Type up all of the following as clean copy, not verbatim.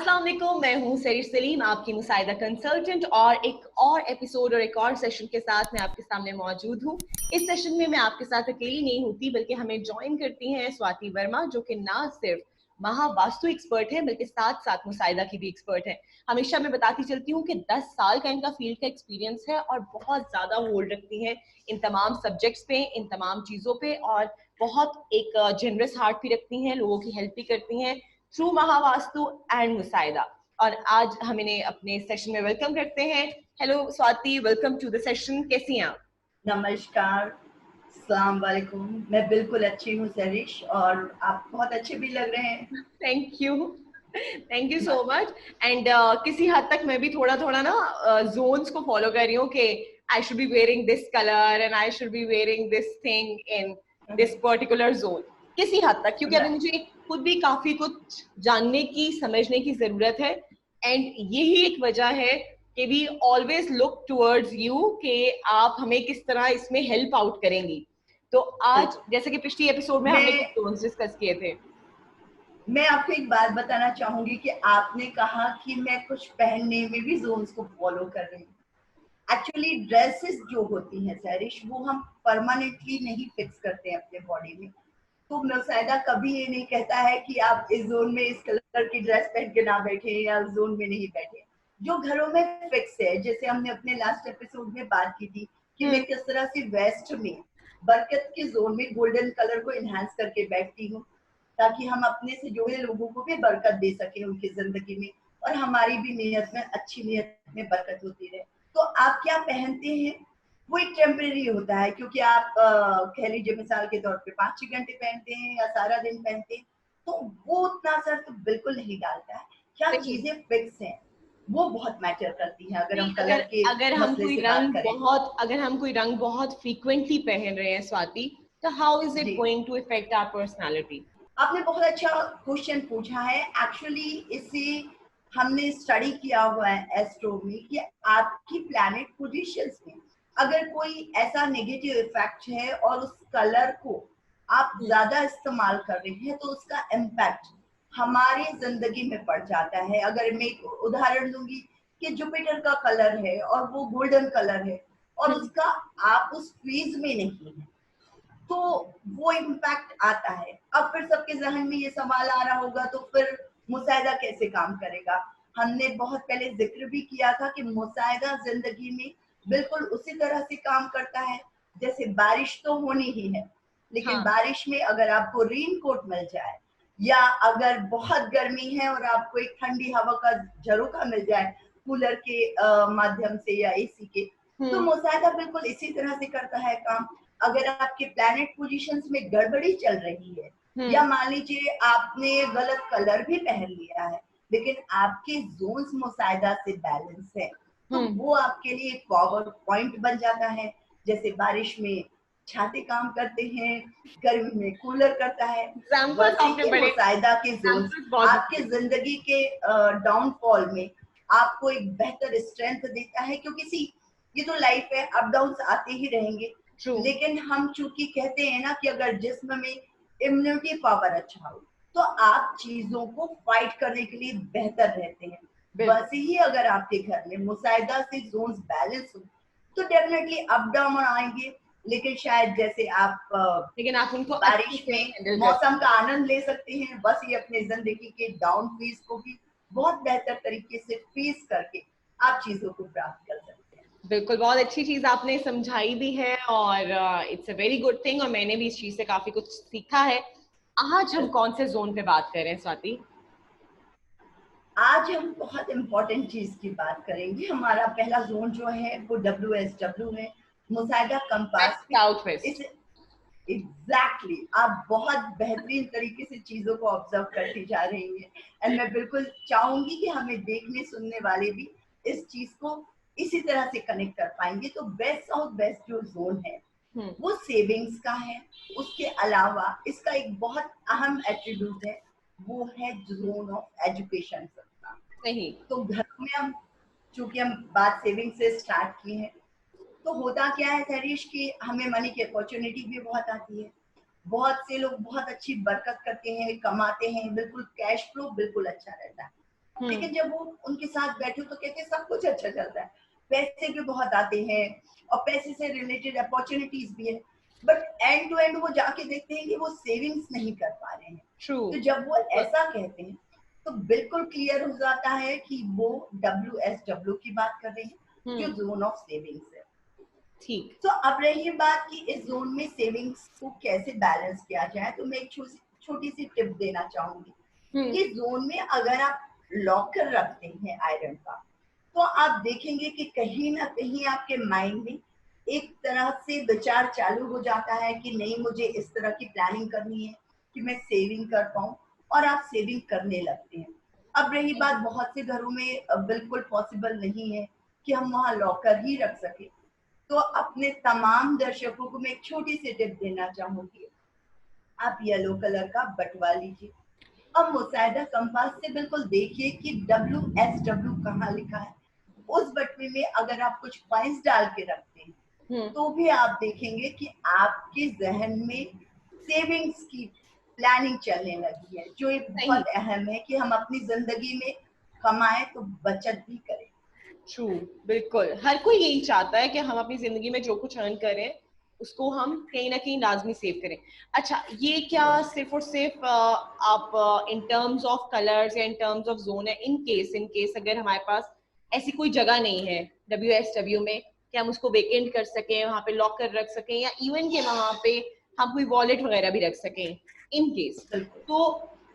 अस्सलाम वालेकुम, मैं हूँ सरीश सलीम, आपकी मुसाइदा कंसल्टेंट, और एक और एपिसोड और एक और सेशन के साथ मैं आपके सामने मौजूद हूँ। इस सेशन में मैं आपके साथ अकेली नहीं होती, बल्कि हमें ज्वाइन करती हैं स्वाति वर्मा, जो कि ना सिर्फ महावास्तु एक्सपर्ट है बल्कि साथ साथ मुसाइदा की भी एक्सपर्ट है। हमेशा मैं बताती चलती हूँ कि 10 साल का इनका फील्ड का एक्सपीरियंस है और बहुत ज्यादा होल्ड रखती हैं इन तमाम सब्जेक्ट्स पे, इन तमाम चीजों पे, और बहुत एक जेनरस हार्ट भी रखती हैं, लोगों की हेल्प भी करती हैं थ्रू महावास्तु एंड मुसाइदा। और आज हम इन्हें अपने सेशन में वेलकम करते हैं। Hello Swati, welcome to the session. कैसी हैं आप? नमस्कार, अस्सलाम वालेकुम। मैं बिल्कुल अच्छी हूँ सरीश, और आप बहुत अच्छे भी लग रहे हैं। Thank you so much. And किसी हद तक मैं भी थोड़ा थोड़ा ना जोन्स को फॉलो कर रही हूँ कि I should be wearing this colour and I should be wearing this thing in this particular zone, किसी हद तक, क्योंकि अभी मुझे खुद भी काफी कुछ जानने की, समझने की जरूरत है। एंड यही एक वजह है कि we always look towards you कि आप हमें किस तरह इसमें हेल्प आउट करेंगी। तो आज जैसे कि पिछली एपिसोड में हमने कुछ जोन्स डिस्कस किए थे। मैं आपको एक बात बताना चाहूंगी कि आपने कहा कि मैं कुछ पहनने में भी जोन्स को फॉलो कर रही हूँ। एक्चुअली ड्रेसेस जो होती हैं सैरिश, वो हम परमानेंटली नहीं फिक्स करते हैं अपने बॉडी में। तो मुसाइदा कभी ये नहीं कहता है कि आप इस जोन में इस कलर की ड्रेस पहन के ना बैठे या उस जोन में नहीं बैठे। जो घरों में फिक्स है, जैसे हमने अपने लास्ट एपिसोड में बात की थी कि मैं किस तरह से वेस्ट में बरकत के जोन में गोल्डन कलर को इनहांस करके बैठती हूँ, ताकि हम अपने से जुड़े लोगों को भी बरकत दे सके उनकी जिंदगी में, और हमारी भी नीयत में, अच्छी नीयत में बरकत होती रहे। तो आप क्या पहनते हैं वो एक टेम्परेरी होता है, क्योंकि आप कह लीजिए मिसाल के तौर पे 5-6 घंटे पहनते हैं या सारा दिन पहनते हैं, तो वो उतना असर तो बिल्कुल नहीं डालता है। क्या चीजें फिक्स हैं वो बहुत मैटर करती हैं। अगर हम कलर के मसले से बात करें, अगर हम कोई रंग बहुत फ्रीक्वेंटली पहन रहे हैं स्वाति, तो how is it going to effect our personality? आपने बहुत अच्छा क्वेश्चन पूछा है। एक्चुअली इसे हमने स्टडी किया हुआ है एस्ट्रो में कि आपकी प्लैनेट पोजीशंस में अगर कोई ऐसा नेगेटिव इफेक्ट है और उस कलर को आप ज्यादा इस्तेमाल कर रहे हैं, तो उसका इम्पैक्ट हमारी जिंदगी में पड़ जाता है। अगर मैं एक उदाहरण दूंगी कि जुपिटर का कलर है और वो गोल्डन कलर है, और उसका आप उस फेज में नहीं है, तो वो इम्पैक्ट आता है। अब फिर सबके जहन में ये सवाल आ रहा होगा, तो फिर मुसाइदा कैसे काम करेगा? हमने बहुत पहले जिक्र भी किया था कि मुसाइदा जिंदगी में बिल्कुल उसी तरह से काम करता है जैसे बारिश तो होनी ही है, लेकिन बारिश में अगर आपको रेन कोट मिल जाए, या अगर बहुत गर्मी है और आपको एक ठंडी हवा का झरोखा मिल जाए कूलर के माध्यम से या एसी के, तो मुसाइदा बिल्कुल इसी तरह से करता है काम। अगर आपके प्लैनेट पोजीशंस में गड़बड़ी चल रही है, या मान लीजिए आपने गलत कलर भी पहन लिया है, लेकिन आपके जोन्स मुसाइदा से बैलेंस है, तो वो आपके लिए एक पावर पॉइंट बन जाता है। जैसे बारिश में छाते काम करते हैं, गर्मी में कूलर करता है, वैसे ही मुसाइदा के जोन्स आपके जिंदगी के डाउनफॉल में आपको एक बेहतर स्ट्रेंथ देता है। क्योंकि ये तो लाइफ है, अप डाउन आते ही रहेंगे। लेकिन हम चूंकि कहते हैं ना कि अगर जिस्म में इम्यूनिटी पावर अच्छा हो, तो आप चीजों को फाइट करने के लिए बेहतर रहते हैं। वैसे ही अगर आपके घर में मुसाइदा से जोन्स बैलेंस हो, तो डेफिनेटली अप डाउन आएंगे, लेकिन शायद जैसे आप उनको बारिश में मौसम का आनंद ले सकते हैं, बस ये अपने जिंदगी के डाउन फेज को भी बहुत बेहतर तरीके से फेस करके आप चीजों को प्राप्त कर सकते हैं। बिल्कुल, बहुत अच्छी चीज आपने समझाई भी है, और it's a very good thing, और मैंने भी इस चीज से काफी कुछ सीखा है। आज हम कौन से जोन पे बात कर रहे हैं स्वाति? आज हम बहुत इम्पोर्टेंट चीज की बात करेंगे। हमारा पहला जोन जो है वो WSW है, मुसाइदा कंपास। एग्जैक्टली, आप बहुत बेहतरीन तरीके से चीजों को ऑब्जर्व करती जा रही हैं, एंड मैं बिल्कुल चाहूंगी कि हमें देखने सुनने वाले भी इस चीज को इसी तरह से कनेक्ट कर पाएंगे। तो वेस्ट साउथ वेस्ट जो जोन है वो सेविंग्स का है। उसके अलावा इसका एक बहुत अहम एट्रीब्यूट है, वो है जोन ऑफ एजुकेशन का। सही। तो घर में हम, चूंकि हम बात सेविंग से स्टार्ट की है, तो होता क्या है सरीश कि हमें मनी की अपॉर्चुनिटी भी बहुत आती है। बहुत से लोग बहुत अच्छी बरकत करते हैं, कमाते हैं, बिल्कुल कैश फ्लो बिल्कुल अच्छा रहता है। लेकिन जब वो उनके साथ बैठे तो कहते हैं सब कुछ अच्छा चलता है, पैसे भी बहुत आते हैं और पैसे से रिलेटेड अपॉर्चुनिटीज भी है, बट एंड टू एंड वो जाके देखते हैं कि वो सेविंग्स नहीं कर पा रहे हैं। तो जब वो ऐसा कहते हैं तो बिल्कुल क्लियर हो जाता है कि वो WSW की बात कर रहे हैं, जो जोन ऑफ सेविंग्स है। ठीक। तो अब रही बात कि इस जोन में सेविंग्स को कैसे बैलेंस किया जाए, तो मैं एक छोटी सी टिप देना चाहूंगी। इस जोन में अगर आप लॉकर रखते हैं आयरन का, तो आप देखेंगे कि कहीं ना कहीं आपके माइंड में एक तरह से विचार चालू हो जाता है कि नहीं, मुझे इस तरह की प्लानिंग करनी है कि मैं सेविंग कर पाऊं, और आप सेविंग करने लगते हैं। अब रही बात, बहुत से घरों में बिल्कुल पॉसिबल नहीं है कि हम वहां लॉकर ही रख सके, तो अपने तमाम दर्शकों को मैं एक छोटी सी टिप देना चाहूंगी। आप येलो कलर का बटवा लीजिए, अब मुसाहिदा कंपास से बिल्कुल देखिए कि WSW कहाँ लिखा है। उस बटवे में अगर आप कुछ कॉइंस डाल के रखते हैं तो भी आप देखेंगे कि आपके जहन में सेविंग्स की प्लानिंग चलने लगी है, जो एक बहुत अहम है कि हम अपनी जिंदगी में कमाएं तो बचत भी करें। ट्रू, बिल्कुल हर कोई यही चाहता है कि हम अपनी जिंदगी में जो कुछ अर्न करें उसको हम कहीं ना कहीं लाजमी सेव करें। अच्छा, ये क्या सिर्फ और सिर्फ आप इन टर्म्स ऑफ कलर्स या इन टर्म्स ऑफ जोन है, इन केस अगर हमारे पास ऐसी कोई जगह नहीं है WSW में कि हम उसको वेकेंट कर सकें, वहां पे लॉकर रख सकें, या इवन के वहां पे हम कोई वॉलेट वगैरह भी रख सकें इन केस, तो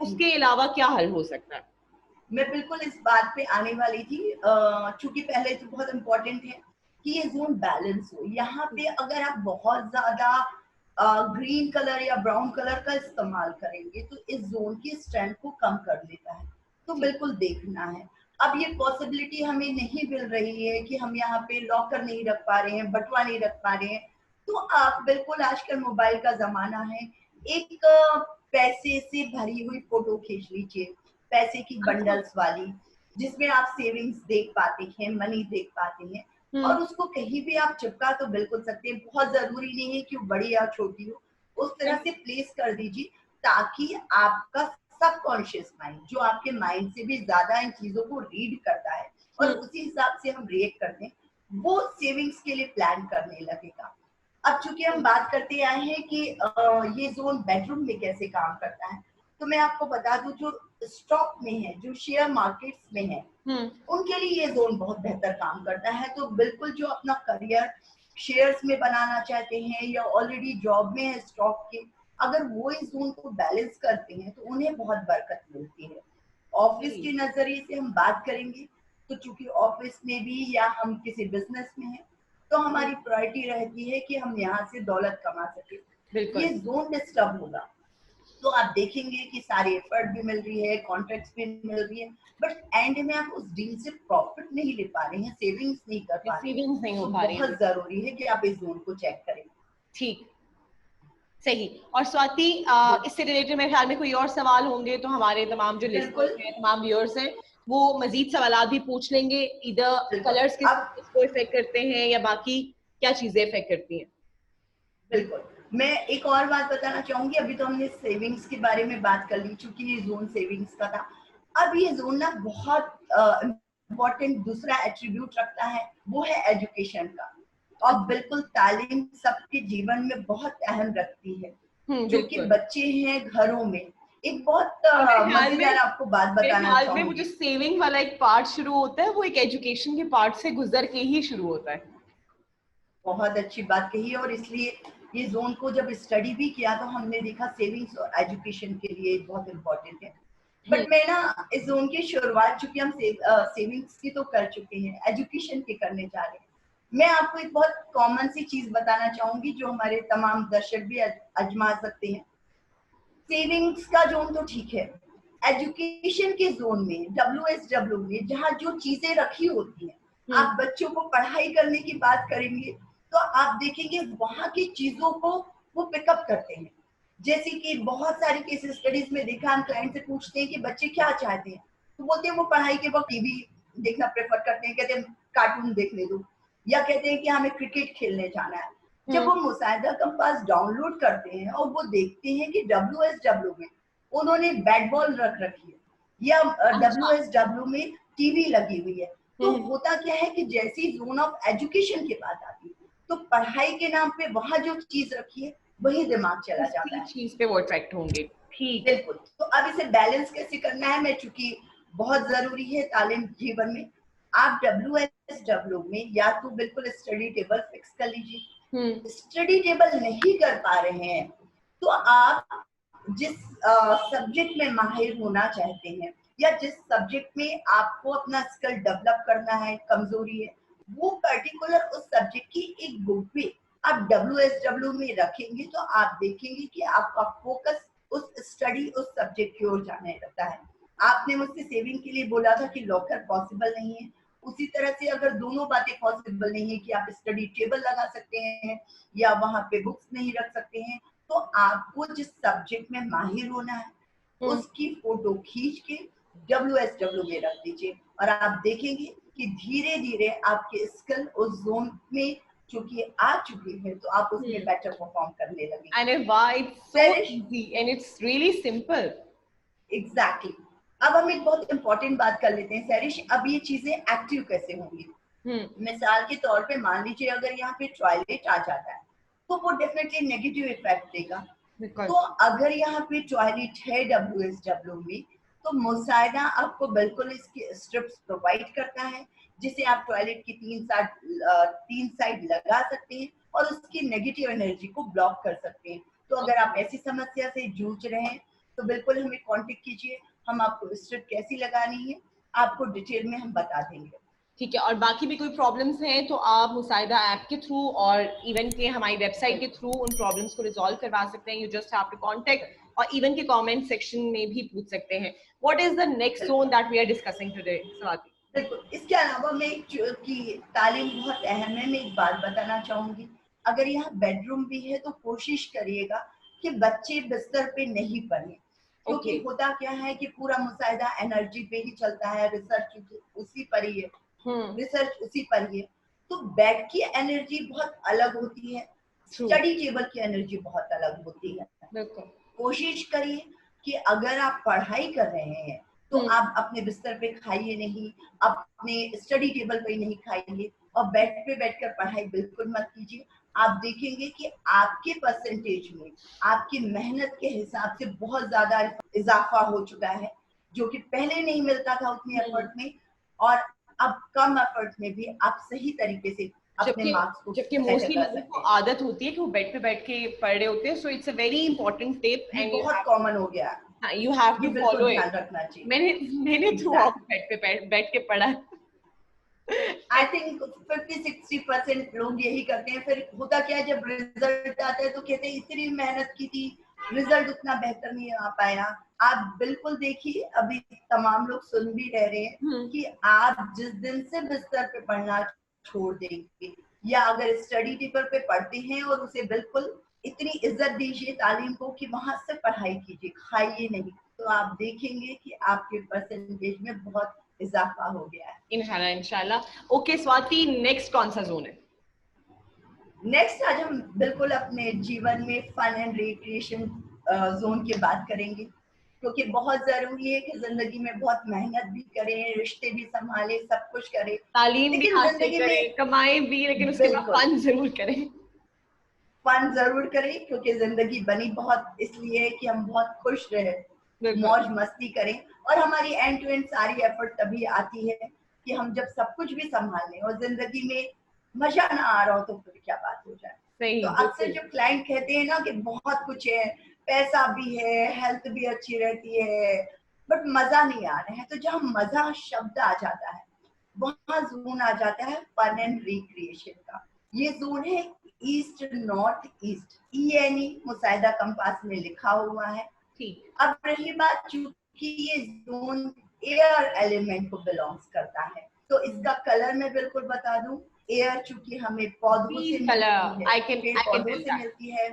उसके अलावा क्या हल हो सकता है? मैं बिल्कुल इस बात पे आने वाली थी, चूंकि पहले तो बहुत इम्पोर्टेंट है कि ये जोन बैलेंस हो। यहाँ पे अगर आप बहुत ज्यादा ग्रीन कलर या ब्राउन कलर का इस्तेमाल करेंगे तो इस जोन की स्ट्रेंथ को कम कर देता है, तो बिल्कुल देखना है। अब ये पॉसिबिलिटी हमें नहीं मिल रही है कि हम यहाँ पे लॉकर नहीं रख पा रहे हैं, बटुआ नहीं रख पा रहे हैं, तो आप बिल्कुल, आजकल मोबाइल का जमाना है, एक पैसे से भरी हुई फोटो खींच लीजिए, पैसे की बंडल्स वाली, जिसमें आप सेविंग्स देख पाते हैं, मनी देख पाते हैं, और उसको कहीं भी आप चिपका तो बिल्कुल सकते हैं। बहुत जरूरी नहीं है कि वो बड़ी या छोटी हो, उस तरह से प्लेस कर दीजिए ताकि आपका सबकॉन्शियस माइंड, जो आपके माइंड से भी ज्यादा इन चीजों को रीड करता है और उसी हिसाब से हम रिएक्ट करते हैं, वो सेविंग्स के लिए प्लान करने लगेगा। अब चूंकि हम बात करते आए हैं कि ये जोन बेडरूम में कैसे काम करता है, तो मैं आपको बता दूं, जो स्टॉक में है, जो शेयर मार्केट्स में है, उनके लिए ये जोन बहुत बेहतर काम करता है। तो बिल्कुल जो अपना करियर शेयर्स में बनाना चाहते हैं या ऑलरेडी जॉब में है स्टॉक के, अगर वो इस जोन को बैलेंस करते हैं तो उन्हें बहुत बरकत मिलती है। ऑफिस के नजरिए से हम बात करेंगे तो चूंकि ऑफिस में भी या हम किसी बिजनेस में है, तो हमारी प्रायोरिटी रहती है कि हम यहाँ से दौलत कमा सके। ये जोन डिस्टर्ब होगा तो आप देखेंगे कि सारी एफर्ट भी मिल रही है, कॉन्ट्रैक्ट्स भी मिल रही है, बट एंड में आप उस डील से प्रॉफिट नहीं ले पा रहे हैं, सेविंग्स नहीं कर पा रहे हैं, नहीं हो तो पा रही है। बहुत जरूरी है कि आप इस जोन को चेक करें। ठीक, सही। और स्वाति, इससे रिलेटेड मेरे ख्याल में कोई और सवाल होंगे तो हमारे तमाम जो लिस्टर्स हैं, तमाम व्यूअर्स हैं, वो मजीद सवाल भी पूछ लेंगे, इधर कलर्स किसको इफेक्ट करते हैं या बाकी क्या चीजें इफेक्ट करती हैं। बिल्कुल, मैं एक और बात बताना चाहूंगी। अभी तो हमने सेविंग्स के बारे में बात कर ली, चूंकि ये जोन सेविंग्स का था। अब ये जोन ना बहुत इम्पोर्टेंट दूसरा एट्रीब्यूट रखता है, वो है एजुकेशन का। और बिल्कुल तालीम सबके जीवन में बहुत अहम रखती है, क्योंकि बच्चे हैं घरों में। एक बहुत मजेदार आपको बात बताना चाहूंगी, मुझे सेविंग वाला एक पार्ट शुरू होता है, वो एक एजुकेशन के पार्ट से गुजर के ही शुरू होता है। बहुत अच्छी बात कही, और इसलिए ये जोन को जब स्टडी भी किया तो हमने देखा सेविंग्स और एजुकेशन के लिए बहुत इम्पोर्टेंट है। बट मैं ना इस जोन की शुरुआत, चूंकि हम सेविंग्स की तो कर चुके हैं, एजुकेशन की करने जा रहे हैं, मैं आपको एक बहुत कॉमन सी चीज बताना चाहूंगी जो हमारे तमाम दर्शक भी आजमा सकते हैं। सेविंग्स का जोन तो ठीक है, एजुकेशन के जोन में, WSW में, जहाँ जो चीजें रखी होती हैं, आप बच्चों को पढ़ाई करने की बात करेंगे तो आप देखेंगे वहां की चीजों को वो पिकअप करते हैं। जैसे कि बहुत सारी केस स्टडीज में देखा, हम क्लाइंट से पूछते हैं कि बच्चे क्या चाहते हैं, तो बोलते हैं वो पढ़ाई के वक्त टीवी देखना प्रेफर करते हैं, कहते हैं कार्टून देखने दो, या कहते हैं कि हमें क्रिकेट खेलने जाना है। जब वो मुसाहिदा कंपास डाउनलोड करते हैं और वो देखते हैं कि WSW में उन्होंने बैट बॉल रख रखी है या WSW में टीवी लगी हुई है। तो होता क्या है कि जैसी जोन ऑफ एजुकेशन की बात आती है तो पढ़ाई के नाम पे वहां जो चीज रखी है वही दिमाग चला जाता है, चीज पे वो अट्रैक्ट होंगे। ठीक, बिल्कुल। तो अब इसे बैलेंस कैसे करना है, मैं चूंकि बहुत जरूरी है तालीम जीवन में, आप WSW में या तो बिल्कुल स्टडी टेबल फिक्स कर लीजिए। स्टडी टेबल नहीं कर पा रहे हैं तो आप जिस सब्जेक्ट में माहिर होना चाहते हैं या जिस सब्जेक्ट में आपको अपना स्किल डेवलप करना है, कमजोरी है, वो पर्टिकुलर उस सब्जेक्ट की एक बुक भी आप WSW में रखेंगे तो आप देखेंगे कि आपका फोकस उस स्टडी उस सब्जेक्ट की ओर जाने लगता है। आपने मुझसे सेविंग के लिए बोला था कि लॉकर पॉसिबल नहीं है, उसी तरह से अगर दोनों बातें पॉसिबल नहीं है कि आप स्टडी टेबल लगा सकते हैं या वहां पे बुक्स नहीं रख सकते हैं, तो आपको जिस सब्जेक्ट में माहिर होना है उसकी फोटो खींच के WSW में रख दीजिए और आप देखेंगे कि धीरे धीरे आपके स्किल उस जोन में चूंकि आ चुकी है तो आप उसमें बेटर परफॉर्म करने लगेंगे। अरे वाह, it's so easy and it's really simple. Exactly. अब हम एक बहुत इंपॉर्टेंट बात कर लेते हैं सैरिश, अब ये चीजें एक्टिव कैसे होंगी। मिसाल के तौर पे मान लीजिए अगर यहाँ पे टॉयलेट आ जाता है तो वो डेफिनेटली नेगेटिव इफेक्ट देगा। तो अगर यहाँ पे टॉयलेट है WSW में तो मुसायदा आपको बिल्कुल इसके स्ट्रिप्स प्रोवाइड करता है जिसे आप टॉयलेट की तीन साइड लगा सकते हैं और उसकी नेगेटिव एनर्जी को ब्लॉक कर सकते हैं। तो अगर आप ऐसी समस्या से जूझ रहे हैं तो बिल्कुल हमें कांटेक्ट कीजिए, हम आपको स्ट्रिप कैसी लगानी है आपको डिटेल में हम बता देंगे। ठीक है, और बाकी भी कोई प्रॉब्लम्स हैं तो आप मुसाइदा ऐप के थ्रू और इवन के हमारी वेबसाइट के थ्रू उन प्रॉब्लम्स को रिजॉल्व करवा सकते हैं। You just have to contact, और इवन के कमेंट सेक्शन में भी पूछ सकते हैं। What is the next zone that we are discussing today Swati? बिल्कुल, इसके अलावा मैं की तालीम बहुत अहम है, मैं एक बात बताना चाहूंगी। अगर यहाँ बेडरूम भी है तो कोशिश करिएगा कि बच्चे बिस्तर पे नहीं पढ़े, क्योंकि होता क्या है कि पूरा मुसाहिदा एनर्जी पे ही चलता है, रिसर्च उसी पर ही है, रिसर्च उसी पर ही है। तो बेड की एनर्जी बहुत अलग होती है, स्टडी टेबल की एनर्जी बहुत अलग होती है। कोशिश करिए कि अगर आप पढ़ाई कर रहे हैं तो आप अपने बिस्तर पे खाइए नहीं, अपने स्टडी टेबल पे नहीं खाइए और बेड पे बैठकर पढ़ाई बिल्कुल मत कीजिए। आप देखेंगे कि आपके परसेंटेज में आपकी मेहनत के हिसाब से बहुत ज्यादा इजाफा हो चुका है, जो कि पहले नहीं मिलता था उतने एफर्ट में, और अब कम एफर्ट में भी आप सही तरीके से अपने मार्क्स को, जबकि मोस्टली लोगों को आदत होती है कि वो बेड पे बैठ के पढ़ रहे होते हैं। So it's a very important tip and बहुत कॉमन हो गया, you have to follow it. ध्यान रखना चाहिए। मैंने थ्रू आउट बेड पे बैठ के पढ़ा। आई थिंक 50-60% लोग यही करते हैं। फिर होता क्या है, जब रिजल्ट आता है तो कहते हैं इतनी मेहनत की थी, रिजल्ट उतना बेहतर नहीं आ पाया। आप बिल्कुल देखिए, अभी तमाम लोग सुन भी रहे हैं कि आप जिस दिन से बिस्तर पे पढ़ना छोड़ देंगे या अगर स्टडी टेबल पे पढ़ते हैं और उसे बिल्कुल इतनी इज्जत दीजिए तालीम को कि वहां से पढ़ाई कीजिए, खाइए नहीं, तो आप देखेंगे कि आपके परसेंटेज में बहुत इजाफा हो गया है। इंशाल्लाह इंशाल्लाह। ओके स्वाति, नेक्स्ट कौन सा जोन है? नेक्स्ट आज हम बिल्कुल अपने जीवन में फन एंड रिक्रिएशन जोन की बात करेंगे, क्योंकि बहुत जरूरी है कि जिंदगी में बहुत मेहनत भी करें, रिश्ते भी संभालें, सब कुछ करें, तालीम भी हासिल करें, कमाएं भी, लेकिन उसके बाद फन जरूर करें। फन जरूर करें, क्योंकि जिंदगी बनी बहुत इसलिए कि हम बहुत खुश रहे, मौज मस्ती करें, और हमारी एंड टू एंड सारी एफर्ट तभी आती है कि हम जब सब कुछ भी संभाल लें और जिंदगी में मजा ना आ रहा हो तो फिर क्या बात हो जाए। तो अक्सर जब क्लाइंट कहते हैं ना कि बहुत कुछ है, पैसा भी है, हेल्थ भी अच्छी रहती है, बट मजा नहीं आ रहा है, तो जहाँ मजा शब्द आ जाता है वहां जोन आ जाता है फन एंड रिक्रिएशन का। ये जोन है ईस्ट नॉर्थ ईस्ट, ENE मुसाहिदा कंपास में लिखा हुआ है। अब रही बात, चूंकि ये जोन एयर एलिमेंट को बिलोंग्स करता है तो इसका कलर मैं बिल्कुल बता दूं, एयर चूंकि हमें पौधों से मिलती है, पेड़ पौधों से मिलती है,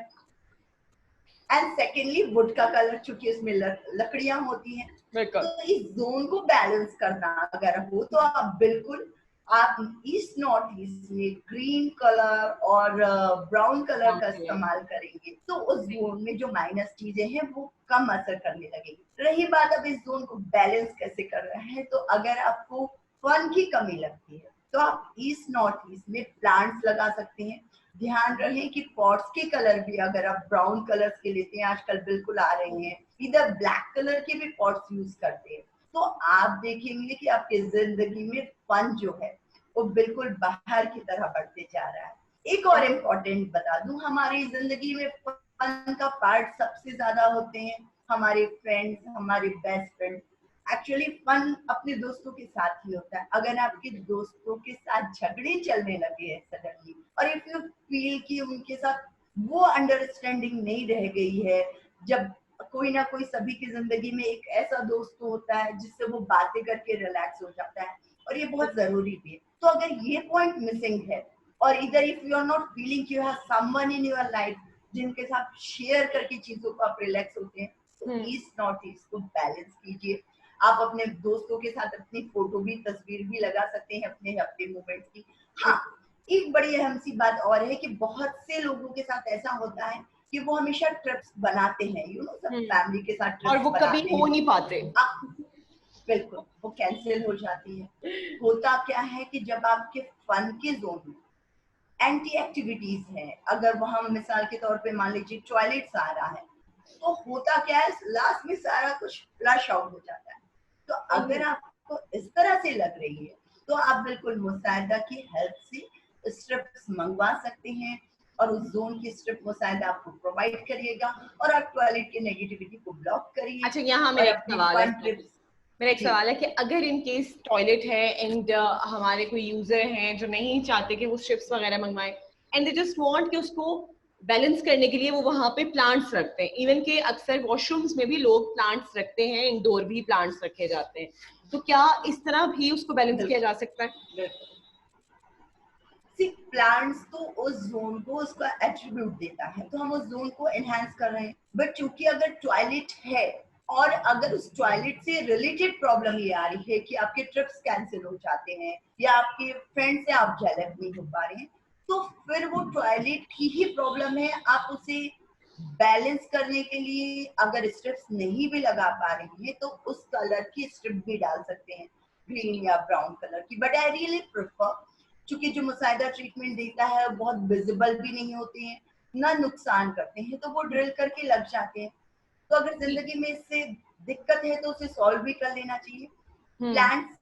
एंड सेकेंडली वुड का कलर चूंकि इसमें लकड़ियां होती हैं। तो इस जोन को बैलेंस करना अगर हो तो आप बिल्कुल आप ईस्ट नॉर्थ ईस्ट में ग्रीन कलर और ब्राउन कलर का इस्तेमाल करेंगे तो उस जोन में जो माइनस चीजें हैं वो कम असर करने लगेगी। रही बात अब इस जोन को बैलेंस कैसे कर रहे हैं, तो अगर आपको फन की कमी लगती है तो आप ईस्ट नॉर्थ ईस्ट में प्लांट्स लगा सकते हैं। ध्यान रहे कि पॉट्स के कलर भी अगर आप ब्राउन कलर्स के लेते हैं, आजकल बिल्कुल आ रहे हैं, इधर ब्लैक कलर के भी पॉट्स यूज करते हैं, तो आप देखेंगे कि आपकी जिंदगी में फन जो है वो बिल्कुल बाहर की तरह बढ़ते जा रहा है। एक और इम्पोर्टेंट बता दूं, हमारी जिंदगी में फन का पार्ट सबसे ज्यादा होते हैं हमारे फ्रेंड्स, हमारे बेस्ट फ्रेंड। एक्चुअली फन अपने दोस्तों के साथ ही होता है। अगर आपके दोस्तों के साथ झगड़े चलने लगे हैं सडनली, और इफ यू फील कि उनके साथ वो अंडरस्टैंडिंग नहीं रह गई है, जब कोई ना कोई सभी की जिंदगी में एक ऐसा दोस्त होता है जिससे वो बातें करके रिलैक्स हो जाता है, और ये बहुत जरूरी भी है। तो अगर ये पॉइंट मिसिंग है, और इधर if you are not feeling you have someone in your life जिनके साथ शेयर करके चीजों को आप रिलैक्स होते हैं, तो ईस्ट नॉर्थ ईस्ट को बैलेंस कीजिए। आप अपने दोस्तों के साथ अपनी फोटो भी, तस्वीर भी लगा सकते हैं अपने हैप्पी मोमेंट्स की। हाँ, एक बड़ी अहम सी बात और है कि बहुत से लोगों के साथ ऐसा होता है कि वो हमेशा ट्रिप्स बनाते हैं, यू नो, सब फैमिली के साथ ट्रिप्स, और वो कभी हो नहीं पाते। बिल्कुल, वो कैंसिल हो जाती है। होता क्या है कि जब आपके फन के जोन में एंटी एक्टिविटीज है, अगर वहां मिसाल के तौर पे मान लीजिए टॉयलेट्स आ रहा है, तो होता क्या है, लास्ट में सारा कुछ फ्लश आउट हो जाता है। तो अगर आपको इस तरह से लग रही है तो आप बिल्कुल मुसाइदा की हेल्प से स्ट्रिप्स मंगवा सकते हैं, और उस जोन की स्ट्रिप मुसाइदा आपको प्रोवाइड करिएगा, और आप टॉयलेट की नेगेटिविटी को ब्लॉक करिए। अच्छा, यहाँ मेरा एक सवाल है कि अगर इन केस टॉयलेट है एंड हमारे कोई यूजर हैं जो नहीं चाहते कि वो स्ट्रिप्स वगैरह मंगवाएं, एंड दे जस्ट वांट कि उसको बैलेंस करने के लिए वो वहां पे प्लांट्स रखते हैं, इवन के अक्सर वॉशरूम्स में भी लोग प्लांट्स रखते हैं, इंडोर भी प्लांट्स रखे जाते हैं, तो क्या इस तरह भी उसको बैलेंस किया जा सकता है? प्लांट्स तो उस जोन को उसका एट्रीब्यूट देता है, तो हम उस जोन को एनहांस कर रहे हैं। बट चूंकि अगर टॉयलेट है और अगर उस टॉयलेट से रिलेटेड प्रॉब्लम ये आ रही है कि आपके ट्रिप्स कैंसिल हो जाते हैं या आपके फ्रेंड से आप जेलस नहीं हो पा रहे हैं, तो फिर वो टॉयलेट की ही प्रॉब्लम है। आप उसे बैलेंस करने के लिए अगर स्ट्रिप्स नहीं भी लगा पा रही हैं तो उस कलर की स्ट्रिप भी डाल सकते हैं, ग्रीन या ब्राउन कलर की। बट आई रियली प्रेफर, चूंकि जो मुसाइदा ट्रीटमेंट देता है बहुत विजिबल भी नहीं होते हैं, ना नुकसान करते हैं, तो वो ड्रिल करके लग जाते हैं। तो अगर जिंदगी में इससे दिक्कत है तो उसे सॉल्व भी कर लेना चाहिए। प्लांट्स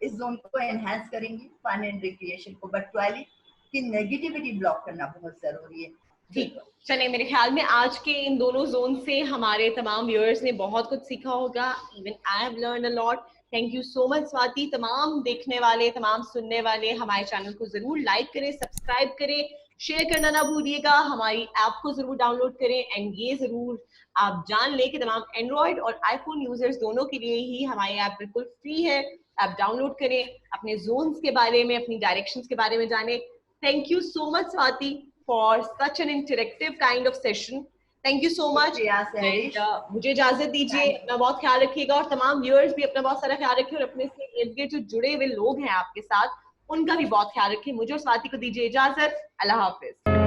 इस जोन को एनहांस करेंगे, फन एंड रिक्रिएशन को, बट टॉयलेट की नेगेटिविटी ब्लॉक करना बहुत जरूरी है। ठीक, चलिए, मेरे ख्याल में आज के इन दोनों जोन से हमारे तमाम व्यूअर्स ने बहुत कुछ सीखा होगा। Even I have learn a lot. Thank you so much Swati. तमाम देखने वाले, तमाम सुनने वाले हमारे चैनल को जरूर लाइक करें, सब्सक्राइब करें, शेयर करना ना भूलिएगा, हमारी ऐप को जरूर डाउनलोड करें, एंड ये जरूर आप जान लें कि तमाम एंड्रॉइड और आईफोन यूजर्स दोनों के लिए ही हमारी ऐप बिल्कुल फ्री है। आप डाउनलोड करें, अपने जोन्स के बारे में, अपनी डायरेक्शंस के बारे में जानें। Thank you so much, Swati, for such an interactive kind of session. Thank you so much. मुझे इजाजत दीजिए, अपना बहुत ख्याल रखिएगा, और तमाम व्यूअर्स भी अपना बहुत सारा ख्याल रखें, और अपने से इर्द गिर्द जो जुड़े हुए लोग हैं आपके साथ उनका भी बहुत ख्याल रखें। मुझे और स्वाति को दीजिए इजाजत। अल्लाह हाफिज।